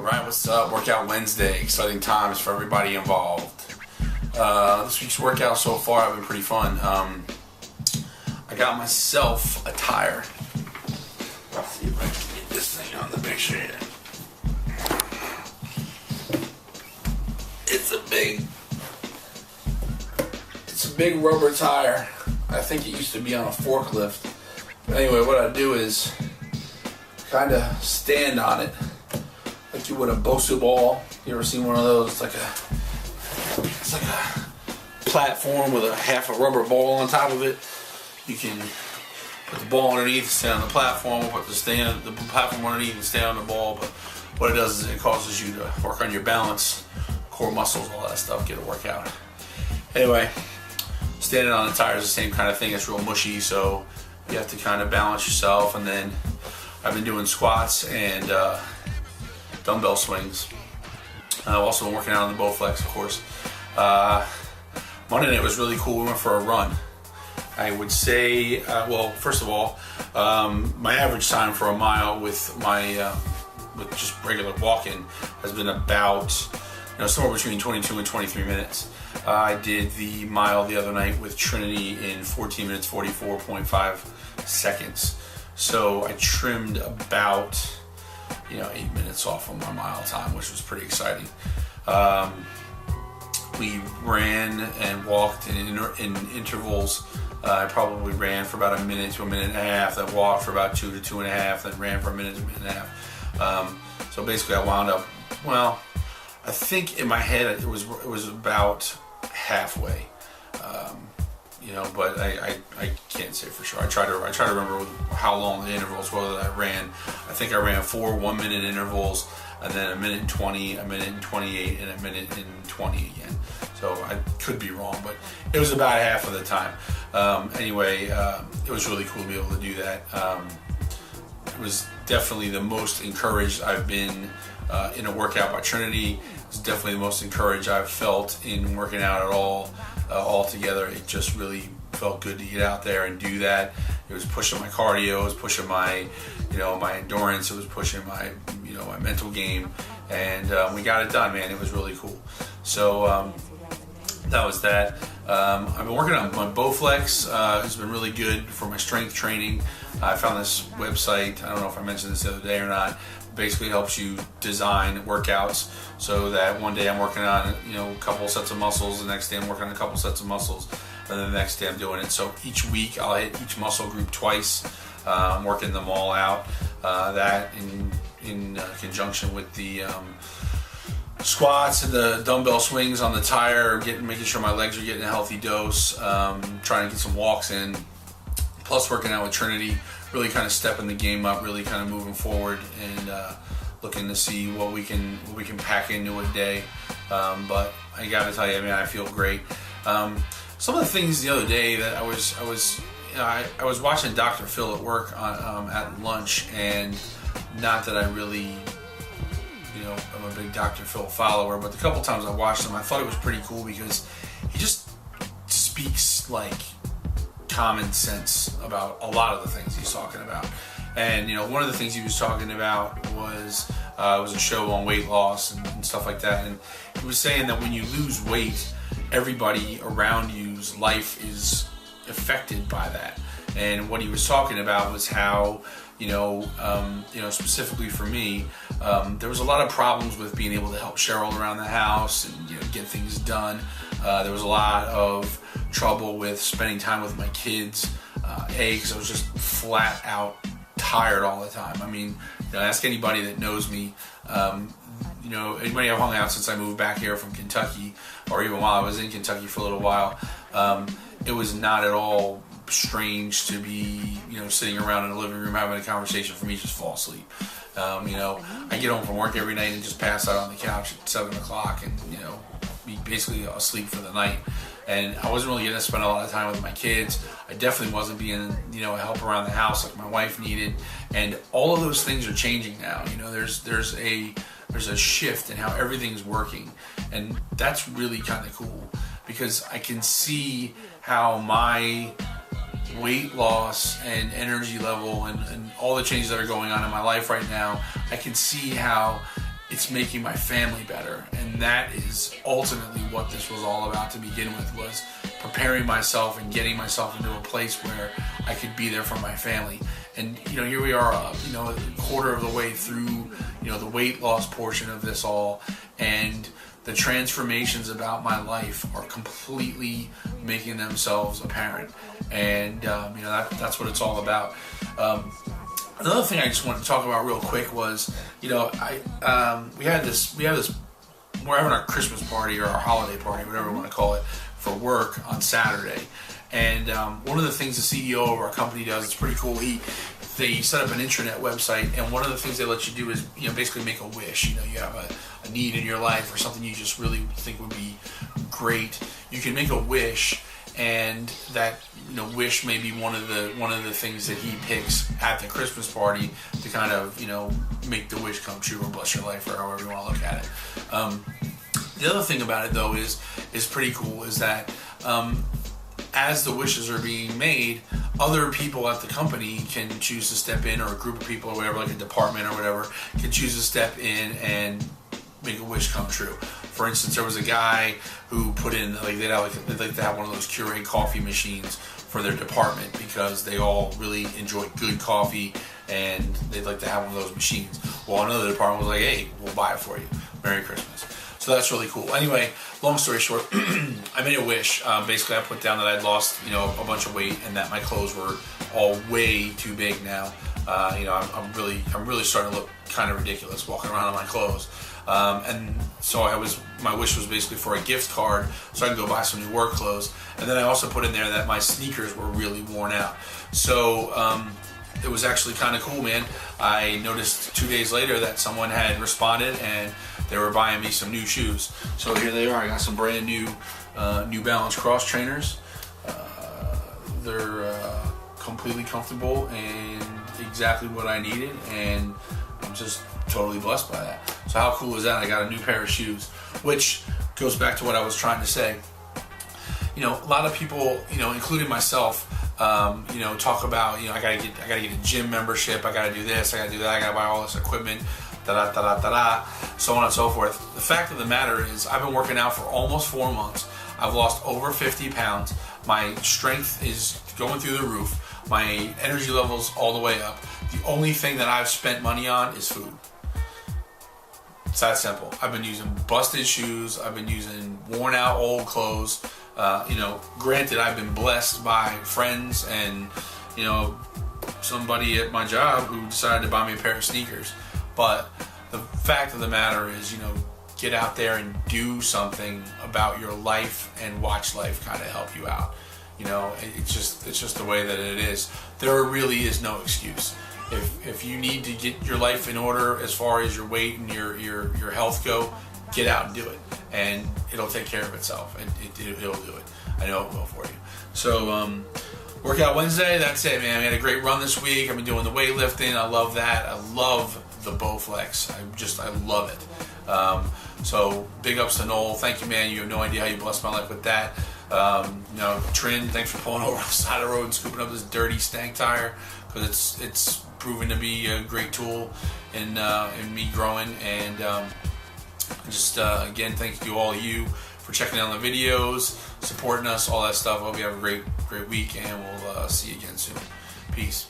Alright, what's up? Workout Wednesday. Exciting times for everybody involved. This week's workout so far have been pretty fun. I got myself a tire. Let's see if I can get this thing on the picture here. It's a big rubber tire. I think it used to be on a forklift. But anyway, what I do is kind of stand on it like you would a Bosu ball. You ever seen one of those? It's like a platform with a half a rubber ball on top of it. You can put the ball underneath and stand on the platform, put the platform underneath and stand on the ball. But what it does is it causes you to work on your balance, core muscles, all that stuff, get a workout. Anyway, standing on the tire is the same kind of thing. It's real mushy, so you have to kind of balance yourself. And then I've been doing squats and dumbbell swings. I've also been working out on the Bowflex, of course. Monday night was really cool. We went for a run. I would say, well, first of all, my average time for a mile with just regular walking has been about, somewhere between 22 and 23 minutes. I did the mile the other night with Trinity in 14 minutes 44.5 seconds. So I trimmed about 8 minutes off of my mile time, which was pretty exciting. We ran and walked in intervals. I probably ran for about a minute to a minute and a half, then walked for about 2 to 2.5, then ran for a minute to a minute and a half. So basically I wound up, I think in my head it was about halfway. But I can't say for sure. I try to remember how long the intervals were that I ran. I think I ran 4 1-minute intervals, and then a minute and 20, a minute and 28, and a minute and 20 again. So I could be wrong, but it was about half of the time. Anyway, it was really cool to be able to do that. It was definitely the most encouraged I've been in a workout by Trinity. It's definitely the most encouraged I've felt in working out at all together. It just really felt good to get out there and do that. It was pushing my cardio, it was pushing my my endurance, it was pushing my my mental game, and we got it done, man. It was really cool. So that was that. I've been working on my Bowflex. It's been really good for my strength training. I found this website, I don't know if I mentioned this the other day or not. Basically helps you design workouts so that one day I'm working on a couple sets of muscles, the next day I'm working on a couple sets of muscles, and then the next day I'm doing it. So each week I'll hit each muscle group twice. I'm working them all out. That in conjunction with the squats and the dumbbell swings on the tire, making sure my legs are getting a healthy dose, trying to get some walks in, plus working out with Trinity, really kind of stepping the game up, really kind of moving forward and looking to see what we can pack into a day. But I got to tell you, I feel great. Some of the things the other day that I was watching Dr. Phil at work at lunch, and not that I really I'm a big Dr. Phil follower, but the couple times I watched him, I thought it was pretty cool because he just speaks like common sense about a lot of the things he's talking about. And one of the things he was talking about was a show on weight loss and stuff like that, and he was saying that when you lose weight, everybody around you's life is affected by that. And what he was talking about was how specifically for me, there was a lot of problems with being able to help Cheryl around the house and get things done. There was a lot of trouble with spending time with my kids, because I was just flat out tired all the time. Ask anybody that knows me. Anybody I've hung out since I moved back here from Kentucky, or even while I was in Kentucky for a little while, it was not at all strange to be sitting around in the living room having a conversation. For me, just fall asleep. I get home from work every night and just pass out on the couch at 7 o'clock and be basically asleep for the night. And I wasn't really getting to spend a lot of time with my kids. I definitely wasn't being a help around the house like my wife needed. And all of those things are changing now. There's a shift in how everything's working, and that's really kind of cool because I can see how my weight loss and energy level and all the changes that are going on in my life right now, I can see how it's making my family better. And that is ultimately what this was all about to begin with, was preparing myself and getting myself into a place where I could be there for my family. And here we are, a quarter of the way through, the weight loss portion of this all, and the transformations about my life are completely making themselves apparent. And that's what it's all about. Another thing I just wanted to talk about real quick was, we had this, we're having our Christmas party or our holiday party, whatever you want to call it, for work on Saturday. And one of the things the CEO of our company does, it's pretty cool. They set up an intranet website, and one of the things they let you do is, basically make a wish. You have a need in your life or something you just really think would be great. You can make a wish, and that wish may be one of the things that he picks at the Christmas party to kind of make the wish come true, or bless your life, or however you want to look at it. The other thing about it though is pretty cool, is that as the wishes are being made, other people at the company can choose to step in, or a group of people or whatever, like a department or whatever, can choose to step in and make a wish come true. For instance, there was a guy who put in, they'd like to have one of those Keurig coffee machines for their department, because they all really enjoy good coffee and they'd like to have one of those machines. Well, another department was like, hey, we'll buy it for you. Merry Christmas. So that's really cool. Anyway, long story short, I made a wish. Basically, I put down that I'd lost, a bunch of weight, and that my clothes were all way too big now. I'm really starting to look kind of ridiculous walking around in my clothes. And so my wish was basically for a gift card so I could go buy some new work clothes. And then I also put in there that my sneakers were really worn out. So it was actually kind of cool, man. I noticed 2 days later that someone had responded and they were buying me some new shoes. So here they are. I got some brand new New Balance cross trainers. They're completely comfortable and exactly what I needed, and I'm just totally blessed by that. So how cool is that? I got a new pair of shoes, which goes back to what I was trying to say. A lot of people, including myself, talk about, I gotta get a gym membership, I gotta do this, I gotta do that, I gotta buy all this equipment, so on and so forth. The fact of the matter is, I've been working out for almost 4 months. I've lost over 50 pounds. My strength is going through the roof. My energy level's all the way up. The only thing that I've spent money on is food. It's that simple. I've been using busted shoes. I've been using worn out old clothes. Granted, I've been blessed by friends and, somebody at my job who decided to buy me a pair of sneakers. But the fact of the matter is, get out there and do something about your life and watch life kind of help you out. It's just the way that it is. There really is no excuse. If you need to get your life in order as far as your weight and your health go, get out and do it, and it'll take care of itself. It'll do it. I know it will for you. So Workout Wednesday, that's it, man. We had a great run this week. I've been doing the weightlifting. I love that. I love the Bowflex. I love it. So big ups to Noel. Thank you, man. You have no idea how you blessed my life with that. Trin, thanks for pulling over on the side of the road and scooping up this dirty stank tire, because it's proven to be a great tool in me growing. And again, thank you all of you for checking out the videos, supporting us, all that stuff. I hope you have a great week, and we'll see you again soon. Peace.